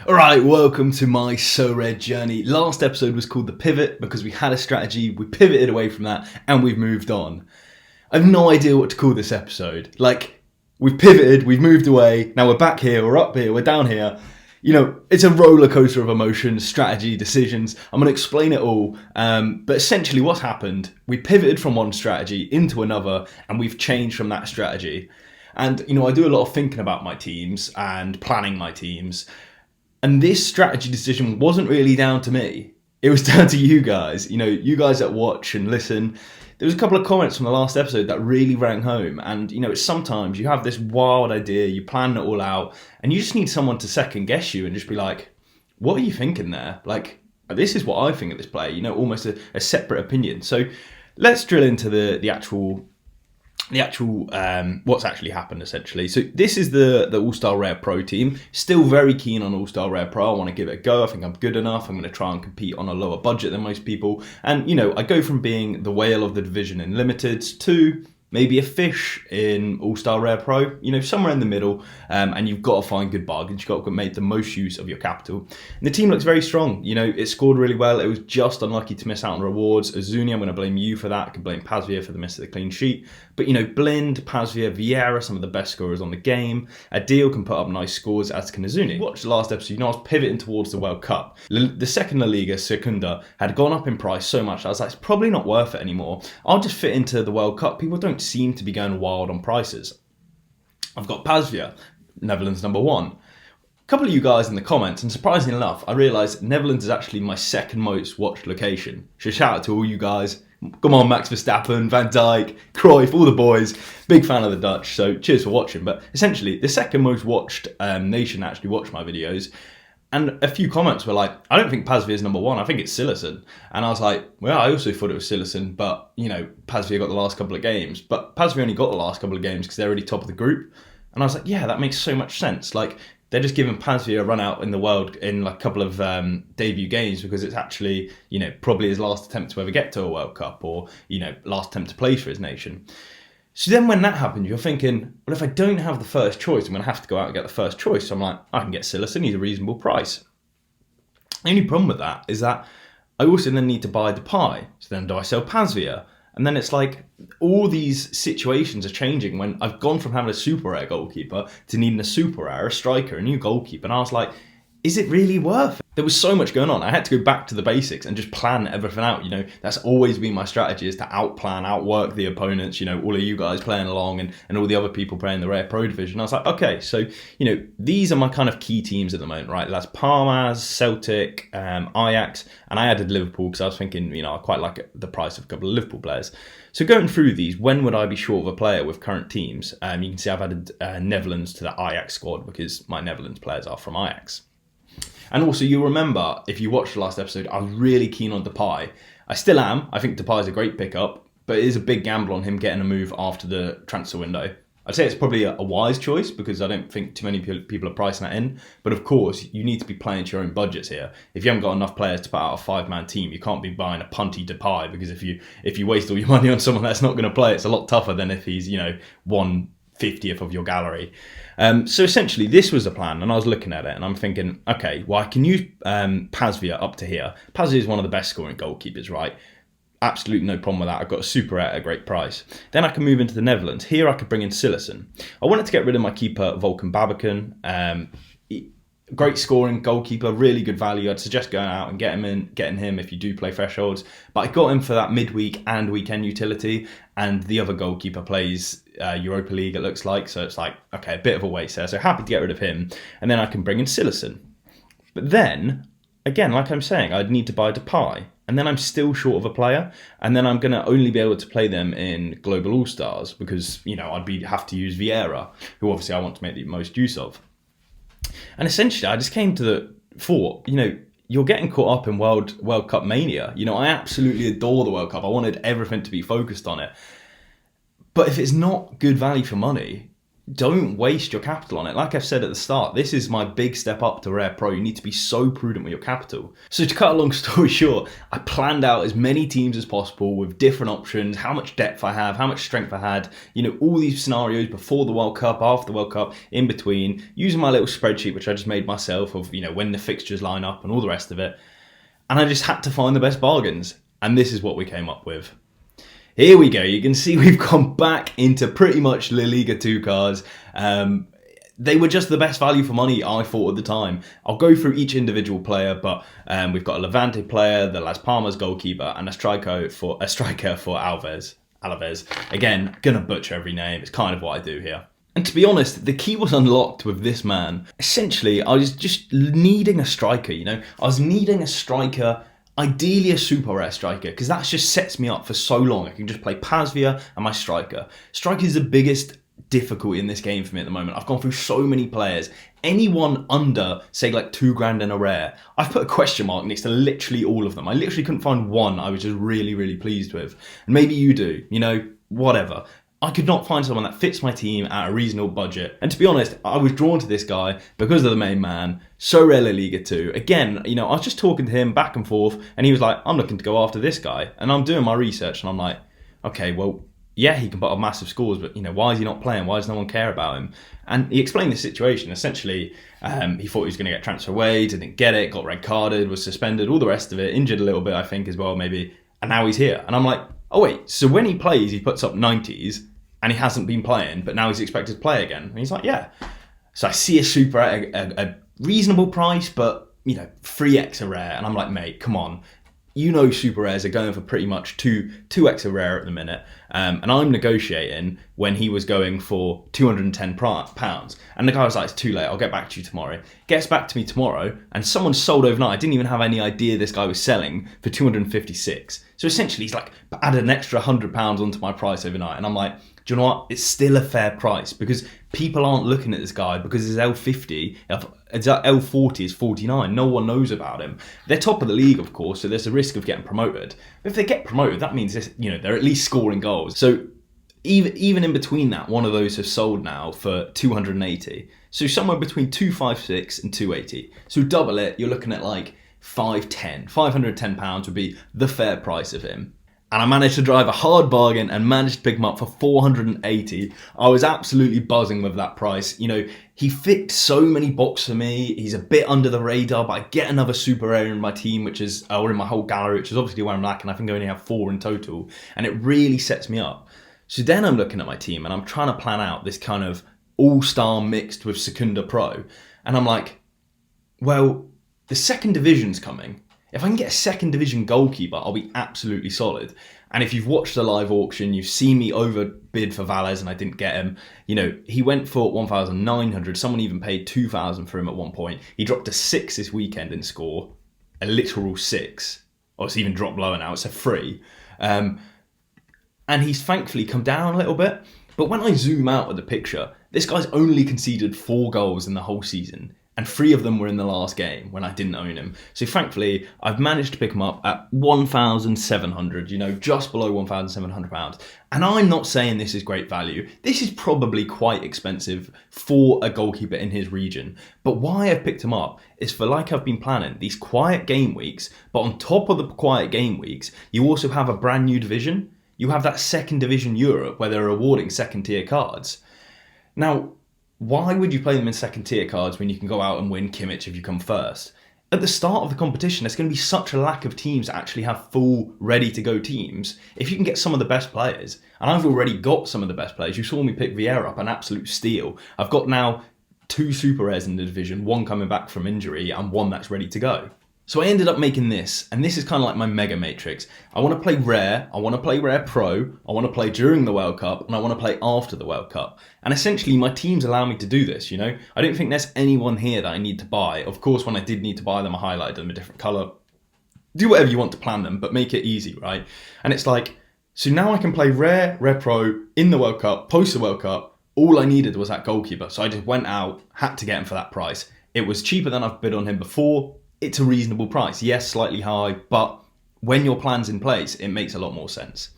Alright, welcome to my Sorare journey. Last episode was called The Pivot because we had a strategy, we pivoted away from that, and we've moved on. I have no idea what to call this episode. We've pivoted, we've moved away, now we're back here, we're up here, we're down here. You know, it's a roller coaster of emotions, strategy, decisions. I'm going to explain it all. But essentially what's happened, we pivoted from one strategy into another, and we've changed from that strategy. And, you know, I do a lot of thinking about my teams and planning my teams. And this strategy decision wasn't really down to me. It was down to you guys. You know, you guys that watch and listen. There was a couple of comments from the last episode that really rang home. And, you know, it's sometimes you have this wild idea, you plan it all out, and you just need someone to second guess you and just be like, what are you thinking there? Like, this is what I think of this play, you know, almost a separate opinion. So let's drill into the actual what's actually happened essentially. So this is the All-Star Rare Pro team. Still very keen on All-Star Rare Pro. I want to give it a go. I think I'm good enough. I'm going to try and compete on a lower budget than most people. And, you know, I go from being the whale of the division in Limited to maybe a fish in All-Star Rare Pro, you know, somewhere in the middle, and you've got to find good bargains. You've got to make the most use of your capital. And the team looks very strong. You know, it scored really well. It was just unlucky to miss out on rewards. Azuni, I'm going to blame you for that. I can blame Pazvia for the miss of the clean sheet. But, you know, Blind, Pazvia, Vieira, some of the best scorers on the game. Adil can put up nice scores, as can Azuni. If you watched the last episode, you know, I was pivoting towards the World Cup. The second La Liga, Secunda, had gone up in price so much, I was like, it's probably not worth it anymore. I'll just fit into the World Cup. People don't seem to be going wild on prices. I've got Pazvia, Netherlands number one. A couple of you guys in the comments, and surprisingly enough, I realised Netherlands is actually my second most watched location. So shout out to all you guys. Come on, Max Verstappen, Van Dijk, Cruyff, all the boys. Big fan of the Dutch, so cheers for watching. But essentially, the second most watched nation actually watched my videos. And a few comments were like, I don't think Pazvia is number one, I think it's Sillerson. And I was like, well, I also thought it was Sillerson, but, you know, Pazvia got the last couple of games. But Pazvia only got the last couple of games because they're already top of the group. And I was like, yeah, that makes so much sense. Like, they're just giving Pazvia a run out in the world in like a couple of debut games because it's actually, you know, probably his last attempt to ever get to a World Cup or, you know, last attempt to play for his nation. So then when that happens, you're thinking, well, if I don't have the first choice, I'm going to have to go out and get the first choice. So I'm like, I can get Sillerson, he's a reasonable price. The only problem with that is that I also then need to buy Depay. So then do I sell Pazvia? And then it's like all these situations are changing when I've gone from having a super rare goalkeeper to needing a super rare, a striker, a new goalkeeper. And I was like, is it really worth it? There was so much going on. I had to go back to the basics and just plan everything out. You know, that's always been my strategy, is to outplan, outwork the opponents, you know, all of you guys playing along and all the other people playing the Rare Pro division. I was like, okay, so, you know, these are my kind of key teams at the moment, right? That's Parmas, Celtic, Ajax, and I added Liverpool because I was thinking, you know, I quite like the price of a couple of Liverpool players. So going through these, when would I be short of a player with current teams? You can see I've added Netherlands to the Ajax squad because my Netherlands players are from Ajax. And also, you'll remember, if you watched the last episode, I was really keen on Depay. I still am. I think Depay is a great pickup, but it is a big gamble on him getting a move after the transfer window. I'd say it's probably a wise choice because I don't think too many people are pricing that in. But of course, you need to be playing to your own budgets here. If you haven't got enough players to put out a five-man team, you can't be buying a punty Depay because if you waste all your money on someone that's not going to play, it's a lot tougher than if he's, you know, 1/50th of your gallery. So essentially, this was a plan, and I was looking at it, and I'm thinking, okay, well, I can use Pazvia up to here. Pazvia is one of the best scoring goalkeepers, right? Absolutely no problem with that. I've got a super at a great price. Then I can move into the Netherlands. Here I could bring in Sillerson. I wanted to get rid of my keeper, Volkan Babakan. Great scoring goalkeeper, really good value. I'd suggest going out and getting him if you do play thresholds. But I got him for that midweek and weekend utility, and the other goalkeeper plays Europa League, it looks like. So it's like, okay, a bit of a waste there. So happy to get rid of him. And then I can bring in Sillerson. But then, again, like I'm saying, I'd need to buy Depay. And then I'm still short of a player. And then I'm going to only be able to play them in Global All-Stars because, you know, I'd have to use Vieira, who obviously I want to make the most use of. And essentially, I just came to the thought, you know, you're getting caught up in World Cup mania. You know, I absolutely adore the World Cup. I wanted everything to be focused on it. But if it's not good value for money, don't waste your capital on it. Like I've said at the start, this is my big step up to Rare Pro. You need to be so prudent with your capital. So to cut a long story short, I planned out as many teams as possible with different options, how much depth I have, how much strength I had, all these scenarios before the World Cup, after the World Cup, in between, using my little spreadsheet, which I just made myself of, when the fixtures line up and all the rest of it. And I just had to find the best bargains. And this is what we came up with. Here we go. You can see we've gone back into pretty much La Liga 2 cards. They were just the best value for money, I thought, at the time. I'll go through each individual player, but we've got a Levante player, the Las Palmas goalkeeper, and a striker for Alaves. Again, gonna butcher every name. It's kind of what I do here. And to be honest, the key was unlocked with this man. Essentially, I was just needing a striker, I was needing a striker, ideally a super rare striker, because that just sets me up for so long. I can just play Pasvia and my striker. Striker is the biggest difficulty in this game for me at the moment. I've gone through so many players. Anyone under, say, like £2,000 in a rare, I've put a question mark next to literally all of them. I literally couldn't find one I was just really, really pleased with. And maybe you do, whatever. I could not find someone that fits my team at a reasonable budget. And to be honest, I was drawn to this guy because of the main man, Sorare La Liga 2. Again, I was just talking to him back and forth, and he was like, I'm looking to go after this guy. And I'm doing my research, and I'm like, okay, well, yeah, he can put up massive scores, but, why is he not playing? Why does no one care about him? And he explained the situation. Essentially, he thought he was going to get transferred away, didn't get it, got red carded, was suspended, all the rest of it, injured a little bit, I think, as well, maybe. And now he's here. And I'm like, oh, wait, so when he plays, he puts up 90s, and he hasn't been playing, but now he's expected to play again. And he's like, yeah. So I see a super at a reasonable price, but, 3x a rare. And I'm like, mate, come on. Super rares are going for pretty much 2x a rare at the minute. And I'm negotiating when he was going for £210. And the guy was like, it's too late, I'll get back to you tomorrow. Gets back to me tomorrow, and someone sold overnight. I didn't even have any idea this guy was selling for 256. So essentially, he's like added an extra £100 onto my price overnight. And I'm like, do you know what? It's still a fair price because people aren't looking at this guy because his L40 is 49. No one knows about him. They're top of the league, of course, so there's a risk of getting promoted. But if they get promoted, that means they're at least scoring goals. So even in between that, one of those have sold now for 280. So somewhere between 256 and 280. So double it, you're looking at like 510. £510 would be the fair price of him. And I managed to drive a hard bargain and managed to pick him up for 480. I was absolutely buzzing with that price. He fit so many boxes for me. He's a bit under the radar, but I get another super rare in my team, or in my whole gallery, which is obviously where I'm lacking. I think I only have 4 in total. And it really sets me up. So then I'm looking at my team and I'm trying to plan out this kind of all-star mixed with Secunda Pro. And I'm like, well, the second division's coming. If I can get a second division goalkeeper, I'll be absolutely solid. And if you've watched the live auction, you've seen me overbid for Valles and I didn't get him. He went for 1,900. Someone even paid 2,000 for him at one point. He dropped to 6 this weekend in score. A literal 6. Or it's even dropped lower now. It's a 3. And he's thankfully come down a little bit. But when I zoom out at the picture, this guy's only conceded 4 goals in the whole season. And 3 of them were in the last game when I didn't own him. So thankfully, I've managed to pick him up at 1,700, just below £1,700. And I'm not saying this is great value. This is probably quite expensive for a goalkeeper in his region. But why I've picked him up is for, like I've been planning, these quiet game weeks. But on top of the quiet game weeks, you also have a brand new division. You have that second division Europe where they're awarding second tier cards. Now, why would you play them in second tier cards when you can go out and win Kimmich if you come first? At the start of the competition, there's going to be such a lack of teams that actually have full, ready-to-go teams. If you can get some of the best players, and I've already got some of the best players. You saw me pick Vieira up, an absolute steal. I've got now 2 super rares in the division, 1 coming back from injury and 1 that's ready to go. So I ended up making this, and this is kind of like my mega matrix. I want to play rare, I want to play rare pro, I want to play during the World Cup, and I want to play after the World Cup. And essentially my teams allow me to do this, I don't think there's anyone here that I need to buy. Of course, when I did need to buy them, I highlighted them a different colour. Do whatever you want to plan them, but make it easy, right? And it's like, so now I can play rare pro, in the World Cup, post the World Cup. All I needed was that goalkeeper. So I just went out, had to get him for that price. It was cheaper than I've bid on him before. It's a reasonable price. Yes, slightly high, but when your plan's in place, it makes a lot more sense.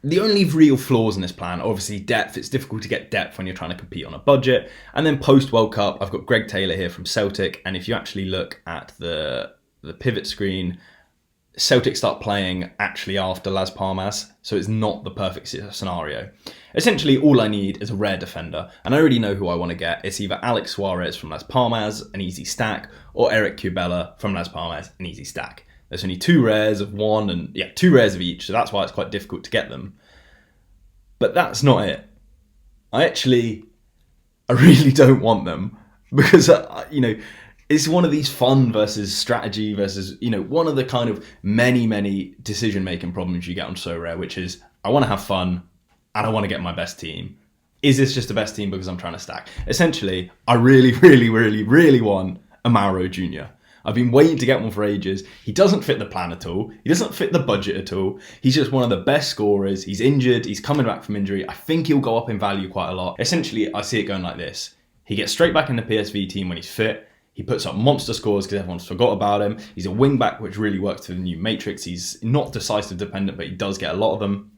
The only real flaws in this plan, obviously depth. It's difficult to get depth when you're trying to compete on a budget. And then post-World Cup, I've got Greg Taylor here from Celtic. And if you actually look at the pivot screen, Celtic start playing actually after Las Palmas, so it's not the perfect scenario. Essentially, all I need is a rare defender, and I already know who I want to get. It's either Alex Suarez from Las Palmas, an easy stack, or Eric Cubella from Las Palmas, an easy stack. There's only 2 rares of one, and 2 rares of each, so that's why it's quite difficult to get them. But that's not it. I really don't want them, because, it's one of these fun versus strategy versus, one of the kind of many decision-making problems you get on Sorare, which is I want to have fun and I want to get my best team. Is this just the best team because I'm trying to stack? Essentially, I really want a Mauro Jr. I've been waiting to get one for ages. He doesn't fit the plan at all. He doesn't fit the budget at all. He's just one of the best scorers. He's injured. He's coming back from injury. I think he'll go up in value quite a lot. Essentially, I see it going like this. He gets straight back in the PSV team when he's fit. He puts up monster scores because everyone's forgot about him. He's a wing back, which really works for the new matrix. He's not decisive dependent, but he does get a lot of them.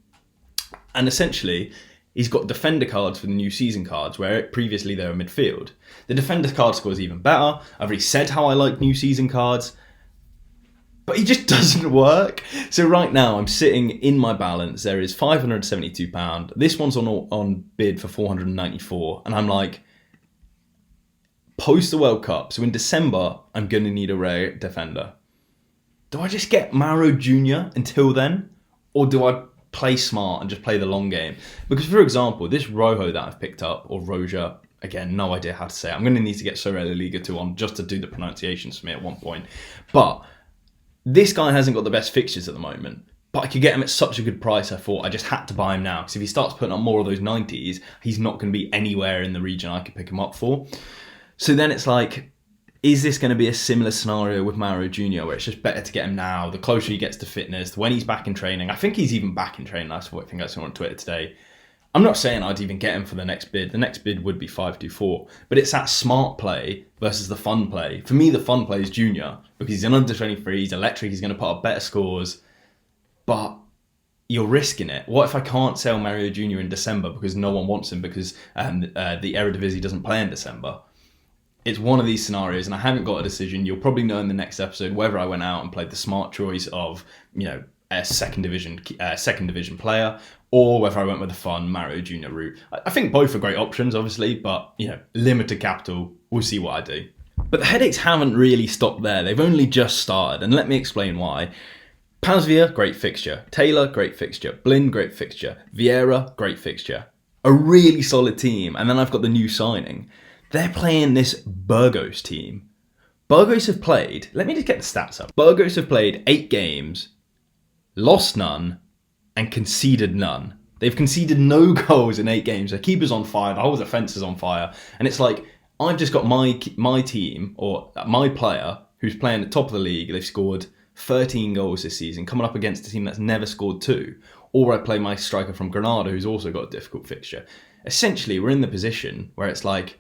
And essentially, he's got defender cards for the new season cards, where previously they were midfield. The defender card score is even better. I've already said how I like new season cards, but he just doesn't work. So right now, I'm sitting in my balance. There is £572. This one's on bid for 494, and I'm like, post the World Cup, so in December, I'm going to need a rare defender. Do I just get Mauro Jr. until then? Or do I play smart and just play the long game? Because, for example, this Rojo that I've picked up, or Roja, again, no idea how to say it. I'm going to need to get Sorare Liga 2 on just to do the pronunciations for me at one point. But this guy hasn't got the best fixtures at the moment. But I could get him at such a good price, I thought I just had to buy him now. Because if he starts putting up more of those 90s, he's not going to be anywhere in the region I could pick him up for. So then it's like, is this going to be a similar scenario with Mauro Jr., where it's just better to get him now, the closer he gets to fitness, when he's back in training? I think he's even back in training. That's what I think I saw on Twitter today. I'm not saying I'd even get him for the next bid. The next bid would be 524. But it's that smart play versus the fun play. For me, the fun play is Junior, because he's an under 23, he's electric, he's going to put up better scores. But you're risking it. What if I can't sell Mauro Jr. in December because no one wants him because the Eredivisie doesn't play in December? It's one of these scenarios, and I haven't got a decision. You'll probably know in the next episode whether I went out and played the smart choice of, a second division player, or whether I went with the fun Mauro Jr. route. I think both are great options, obviously, but limited capital. We'll see what I do. But the headaches haven't really stopped there. They've only just started, and let me explain why. Pasveer, great fixture. Taylor, great fixture. Blind, great fixture. Vieira, great fixture. A really solid team, and then I've got the new signing. They're playing this Burgos team. Burgos have played, let me just get the stats up. Burgos have played 8 games, lost none, and conceded none. They've conceded no goals in 8 games. Their keeper's on fire, the whole defence is on fire. And it's like, I've just got my team, or my player, who's playing at the top of the league. They've scored 13 goals this season, coming up against a team that's never scored 2. Or I play my striker from Granada, who's also got a difficult fixture. Essentially, we're in the position where it's like,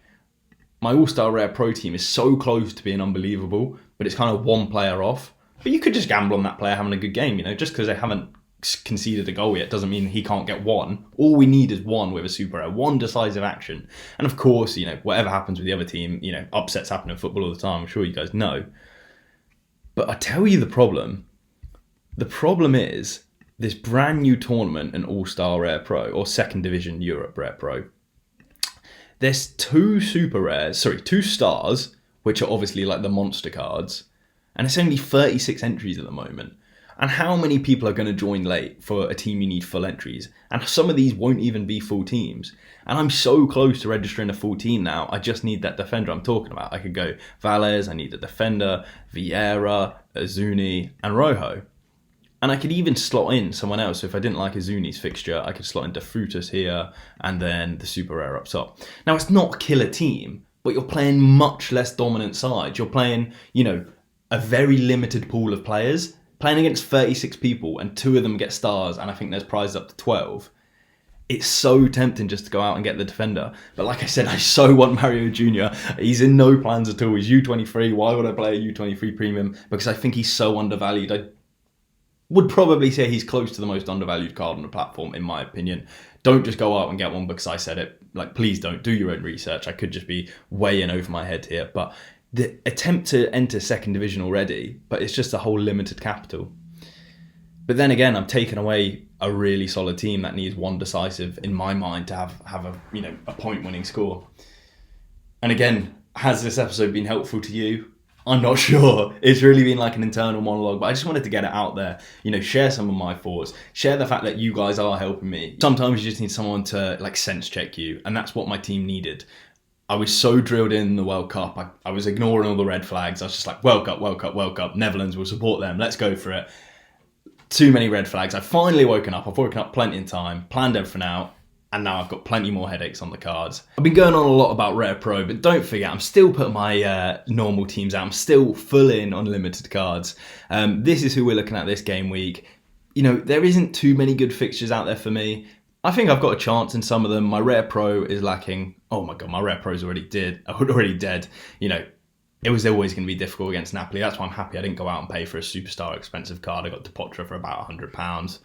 my All-Star Rare Pro team is so close to being unbelievable, but it's kind of one player off. But you could just gamble on that player having a good game, just because they haven't conceded a goal yet doesn't mean he can't get one. All we need is one with a super rare, one decisive action. And of course, whatever happens with the other team, upsets happen in football all the time. I'm sure you guys know. But I tell you the problem. The problem is this brand new tournament, an All-Star Rare Pro, or Second Division Europe Rare Pro. There's 2 stars, which are obviously like the monster cards, and it's only 36 entries at the moment. And how many people are going to join late for a team you need full entries? And some of these won't even be full teams. And I'm so close to registering a full team now, I just need that defender I'm talking about. I could go Valles, I need a defender, Vieira, Azuni, and Rojo. And I could even slot in someone else. So if I didn't like Azuni's fixture, I could slot into Frutus here and then the super rare up top. Now, it's not a killer team, but you're playing much less dominant sides. You're playing, a very limited pool of players, playing against 36 people, and 2 of them get stars, and I think there's prizes up to 12. It's so tempting just to go out and get the defender. But like I said, I so want Mauro Jr. He's in no plans at all. He's U23. Why would I play a U23 premium? Because I think he's so undervalued. would probably say he's close to the most undervalued card on the platform, in my opinion. Don't just go out and get one because I said it. Like, please don't. Do your own research. I could just be way in over my head here. But the attempt to enter second division already, but it's just a whole limited capital. But then again, I'm taking away a really solid team that needs one decisive, in my mind, to have a a point-winning score. And again, has this episode been helpful to you? I'm not sure. It's really been like an internal monologue, but I just wanted to get it out there. Share some of my thoughts. Share the fact that you guys are helping me. Sometimes you just need someone to sense check you, and that's what my team needed. I was so drilled in the World Cup. I was ignoring all the red flags. I was just like, World Cup, World Cup, World Cup. Netherlands will support them. Let's go for it. Too many red flags. I've finally woken up. I've woken up plenty in time, planned everything out, and now I've got plenty more headaches on the cards. I've been going on a lot about Rare Pro, but don't forget, I'm still putting my normal teams out. I'm still full in on limited cards. This is who we're looking at this game week. There isn't too many good fixtures out there for me. I think I've got a chance in some of them. My Rare Pro is lacking. Oh my God, my Rare Pro is already dead. It was always going to be difficult against Napoli. That's why I'm happy I didn't go out and pay for a superstar expensive card. I got Depotra for about £100.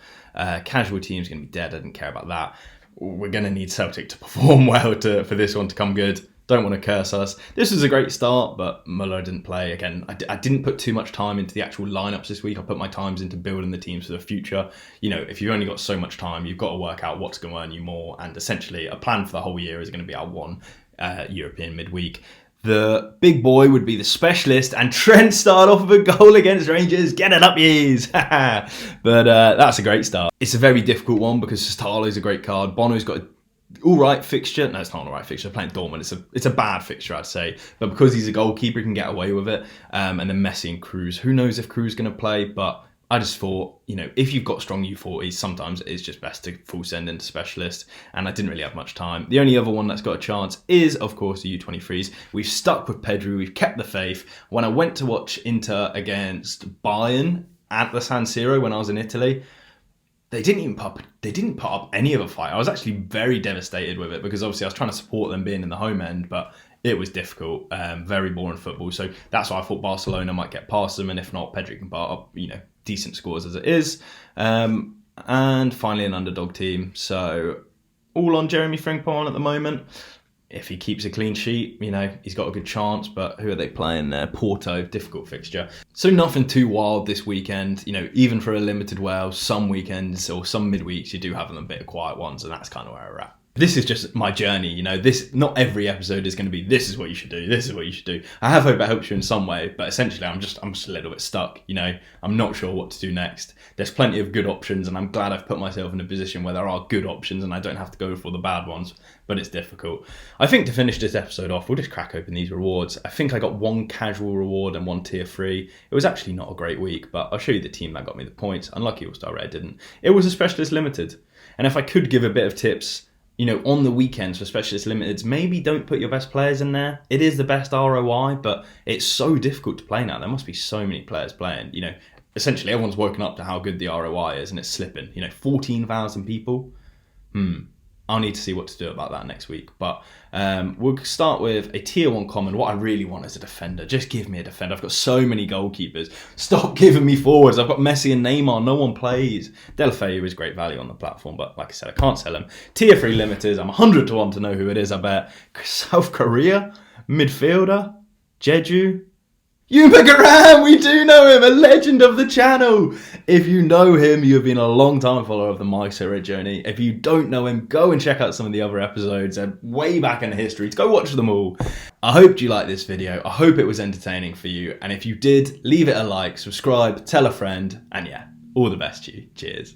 Casual team's going to be dead. I didn't care about that. We're going to need Celtic to perform well for this one to come good. Don't want to curse us. This was a great start, but Muller didn't play. Again, I didn't put too much time into the actual lineups this week. I put my times into building the teams for the future. If you've only got so much time, you've got to work out what's going to earn you more. And essentially, a plan for the whole year is going to be our one European midweek. The big boy would be the specialist, and Trent started off with a goal against Rangers. Get it up, yees! But that's a great start. It's a very difficult one because Sestalo's a great card. Bono's got an all-right fixture. No, it's not an all-right fixture. Playing Dortmund, it's a bad fixture, I'd say. But because he's a goalkeeper, he can get away with it. And then Messi and Cruz. Who knows if Cruz is going to play, but I just thought, if you've got strong U40s, sometimes it's just best to full send into specialist, and I didn't really have much time. The only other one that's got a chance is, of course, the U23s. We've stuck with Pedri, we've kept the faith. When I went to watch Inter against Bayern at the San Siro when I was in Italy, they didn't put up any of a fight. I was actually very devastated with it because obviously I was trying to support them being in the home end, but it was difficult, very boring football. So that's why I thought Barcelona might get past them, and if not, Pedri can put up, decent scores as it is. And finally, an underdog team. So all on Jeremy Frimpong at the moment. If he keeps a clean sheet, he's got a good chance. But who are they playing there? Porto, difficult fixture. So nothing too wild this weekend. Even for a limited Wales, some weekends or some midweeks, you do have them a bit of quiet ones, and that's kind of where we're at. This is just my journey, not every episode is going to be, this is what you should do, this is what you should do. I hope it helps you in some way, but essentially I'm just a little bit stuck, I'm not sure what to do next. There's plenty of good options, and I'm glad I've put myself in a position where there are good options and I don't have to go for the bad ones, but it's difficult. I think to finish this episode off, we'll just crack open these rewards. I think I got one casual reward and one tier 3. It was actually not a great week, but I'll show you the team that got me the points. Unlucky All-Star Rare didn't. It was a Specialist Limited, and if I could give a bit of tips, on the weekends for Specialist Limiteds, maybe don't put your best players in there. It is the best ROI, but it's so difficult to play now. There must be so many players playing. Essentially everyone's woken up to how good the ROI is, and it's slipping. 14,000 people. I'll need to see what to do about that next week. But we'll start with a tier 1 common. What I really want is a defender. Just give me a defender. I've got so many goalkeepers. Stop giving me forwards. I've got Messi and Neymar. No one plays. Delafeu is great value on the platform, but like I said, I can't sell him. Tier 3 limiters. I'm 100 to 1 to know who it is, I bet. South Korea? Midfielder? Jeju? Yuma Garam, we do know him, a legend of the channel. If you know him, you've been a long time follower of the My Sorare journey. If you don't know him, go and check out some of the other episodes way back in history. Go watch them all. I hope you liked this video. I hope it was entertaining for you. And if you did, leave it a like, subscribe, tell a friend, and yeah, all the best to you. Cheers.